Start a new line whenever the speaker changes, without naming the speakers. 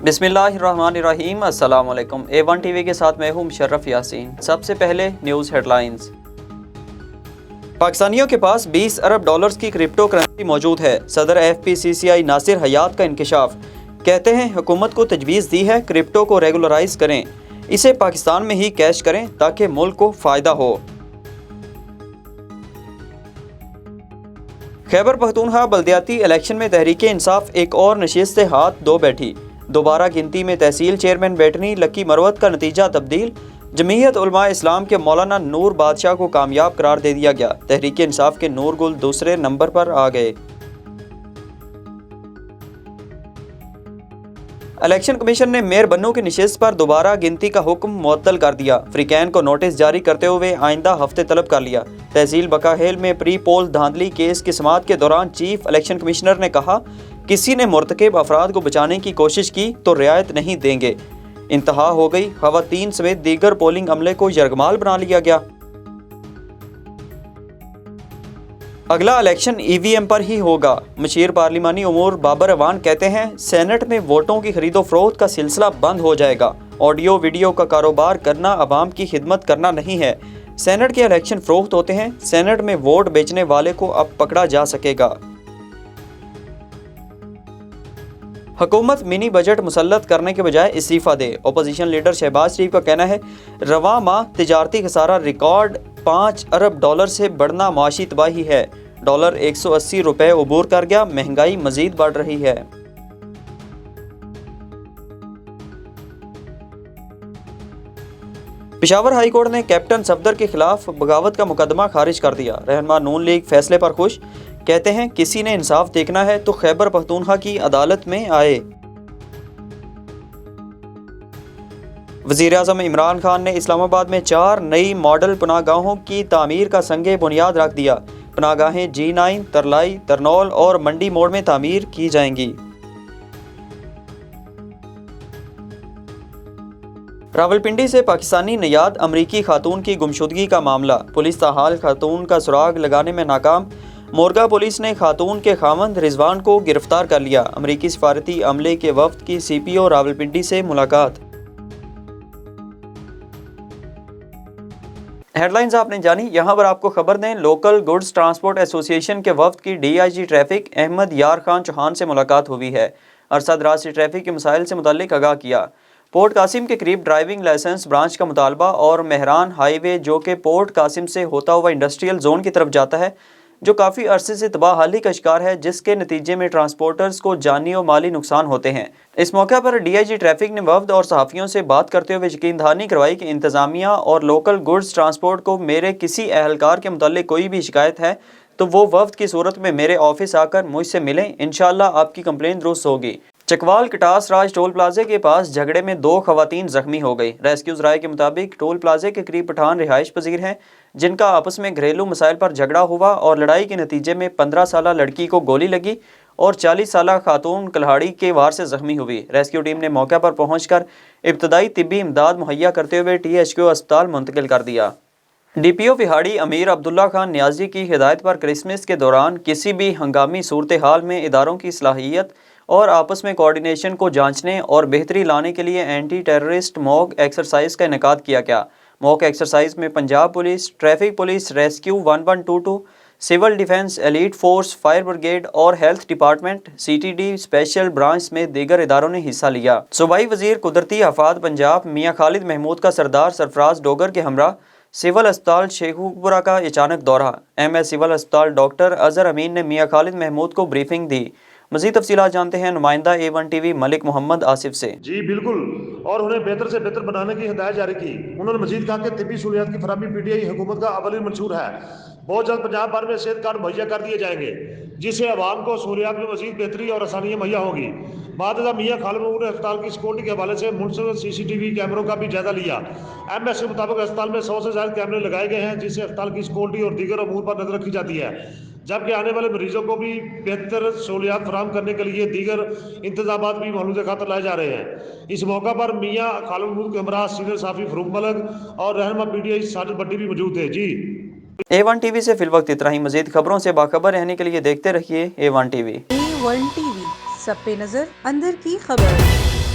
बिस्मिल्लाहिर्रहमानिर्रहीम। अस्सलाम वालेकुम। A1 टीवी के साथ मैं हूं मुशर्रफ यासीन। सबसे पहले न्यूज़ हेडलाइंस। पाकिस्तानियों के पास 20 अरब डॉलर्स की क्रिप्टो करेंसी मौजूद है। सदर FPCCI नासिर हयात का इंकशाफ। कहते हैं हुकूमत को तजवीज़ दी है क्रिप्टो को रेगुलराइज करें, इसे पाकिस्तान में ही कैश करें ताकि मुल्क को फ़ायदा हो। खैबर पख्तूनख्वा बल्दियाती इलेक्शन में तहरीक इंसाफ एक और नशिस्त से हाथ धो बैठी। दोबारा गिनती में तहसील चेयरमैन बैठनी लक्की मरवत का नतीजा तब्दील। जमीयत उलमा इस्लाम के मौलाना नूर बादशाह को कामयाब करार दे दिया गया। तहरीक इंसाफ के नूर गुल दूसरे नंबर पर आ गए। इलेक्शन कमीशन ने मेयर बन्नू की नशिस्त पर दोबारा गिनती का हुक्म मुअत्तल कर दिया। फ्रीकैन को नोटिस जारी करते हुए आइंदा हफ्ते तलब कर लिया। तहसील बकाहेल में प्री पोल धांधली केस की समाअत के दौरान चीफ इलेक्शन कमिश्नर ने कहा, किसी ने मुर्तकिब अफराद को बचाने की कोशिश की तो रियायत नहीं देंगे। इंतहा हो गई। खवातीन समेत दीगर पोलिंग अमले को यरगमाल बना लिया गया। अगला इलेक्शन EVM पर ही होगा। मशीर पार्लिमानी उमूर बाबर अवान कहते हैं सेनेट में वोटों की खरीदो फरोख्त का सिलसिला बंद हो जाएगा। ऑडियो वीडियो का कारोबार करना अवाम की खिदमत करना नहीं है। सेनेट के इलेक्शन फरोख्त होते हैं, सेनेट में वोट बेचने वाले को अब पकड़ा जा सकेगा। हुकूमत मिनी बजट मुसल्लत करने के बजाय इस्तीफा दे। अपोजिशन लीडर शहबाज शरीफ का कहना है रवां माह तिजारती खसारा रिकॉर्ड 5 अरब डॉलर से बढ़ना माशी तबाही है। डॉलर 180 रुपए उबूर कर गया। महंगाई मजीद बढ़ रही है। पेशावर हाई कोर्ट ने कैप्टन सफदर के खिलाफ बगावत का मुकदमा खारिज कर दिया। रहनुमा नून लीग फैसले पर खुश। कहते हैं किसी ने इंसाफ देखना है तो खैबर पख्तूनख्वा की अदालत में आए। वज़ीर आज़म इमरान खान ने इस्लामाबाद में 4 नई मॉडल पनाहगाहों की तामीर का संगे बुनियाद रख दिया। पनाहगाहें G9, तरलाई, तरनौल और मंडी मोड़ में तामीर की जाएंगी। रावलपिंडी से पाकिस्तानी नियाद अमरीकी खातून की गुमशुदगी का मामला। पुलिस ताहाल खातून का सुराग लगाने में नाकाम। मोरगा पुलिस ने खातून के खामंद रिजवान को गिरफ्तार कर लिया। अमरीकी सफारती अमले के वफ्द की CPO रावलपिंडी से मुलाकात। हेडलाइंस आपने जानी। यहाँ पर आपको खबर दें, लोकल गुड्स ट्रांसपोर्ट एसोसिएशन के वफ्द की DIG ट्रैफिक अहमद यार खान चौहान से मुलाकात हुई है। अरसा दराज से ट्रैफिक के मसाइल से मुताल्लिक आगाह किया। पोर्ट कासिम के करीब ड्राइविंग लाइसेंस ब्रांच का मुतालबा और मेहरान हाईवे जो कि पोर्ट कासिम से होता हुआ इंडस्ट्रियल जोन की तरफ जाता है, जो काफ़ी अरसे से तबाहाली का शिकार है, जिसके नतीजे में ट्रांसपोर्टर्स को जानी और माली नुकसान होते हैं। इस मौके पर DIG ट्रैफिक ने वफ्द और सहाफ़ियों से बात करते हुए यकीन दहानी करवाई कि इंतज़ामिया और लोकल गुड्स ट्रांसपोर्ट को मेरे किसी अहलकार के मुताल्लिक कोई भी शिकायत है तो वो वफ्द की सूरत में मेरे ऑफिस आकर मुझसे मिलें। इंशाअल्लाह आपकी कंप्लेंट दुरुस्त होगी। चकवाल कटास राज टोल प्लाजे के पास झगड़े में 2 खवातीन जख्मी हो गई। रेस्क्यूज राय के मुताबिक टोल प्लाजे के करीब पठान रिहाइश पजीर हैं जिनका आपस में घरेलू मसाइल पर झगड़ा हुआ और लड़ाई के नतीजे में 15 साला लड़की को गोली लगी और 40 साला खातून कल्हाड़ी के वार से जख्मी हुई। रेस्क्यू टीम ने मौके पर पहुंचकर इब्तदाई तिब्बी इमदाद मुहैया करते हुए THQ अस्पताल मुंतकिल कर दिया। DPO विहाड़ी अमीर अब्दुल्ला खान नियाजी की हिदायत पर क्रिसमस के दौरान किसी भी हंगामी सूरत हाल में इदारों की सलाहियत और आपस में कोऑर्डिनेशन को जांचने और बेहतरी लाने के लिए एंटी टेररिस्ट मॉक एक्सरसाइज का इनेकाद किया गया। मॉक एक्सरसाइज में Punjab police, traffic police, rescue 1122, civil defence, elite force, fire brigade और health department, CTD special branch में दीगर इदारों ने हिस्सा लिया। सूबाई वजीर कुदरती आफात पंजाब मियाँ खालिद महमूद का सरदार सरफराज डोगर के हमरा सिविल अस्पताल शेखुपुरा का अचानक दौरा। MS सिविल अस्पताल डॉक्टर अजहर अमीन ने मियाँ खालिद महमूद को ब्रीफिंग दी। मज़ीद तफसीलात जानते हैं नुमाइंदा A1 TV मलिक मोहम्मद आसिफ से।
जी बिल्कुल, और उन्हें बेहतर से बेहतर बनाने की हिदायत जारी की। उन्होंने मजीद कहा कि तिब्बी सहूलियात की फराहमी PTI हुकूमत का अवली मंशूर है। बहुत जल्द पंजाब भर में सेहत कार्ड मुहैया कर दिए जाएंगे जिससे आवाम को सहूलियात में मजीद बेहतरी और आसानियाँ मुहैया होगी। बाद मियाँ खालिद महमूद ने अस्पताल की सिक्योरिटी के हवाले से मुनसब CCTV कैमरों का भी जायजा लिया। MS के मुताबिक अस्पताल में 100 से ज़्यादा कैमरे लगाए गए हैं जिससे अस्पताल की सिक्योरिटी और दीगर अमूर पर नजर रखी जाती है, जबकि आने वाले मरीजों को भी बेहतर सहूलियात फराहम करने के लिए दीगर इंतजामात भी महलूद खातर लाए जा रहे हैं। इस मौका पर मियाँ खालिद महमूद के हमरा सीनियर साफी फरूक मलक और रहनुमा PTI साजिद भट्टी भी मौजूद थे। जी
A1 TV से फिलवक्त इतना ही। मजीद खबरों से बाखबर रहने के लिए देखते रहिए A1 TV।
A1 TV, सब पे नजर, अंदर की खबर।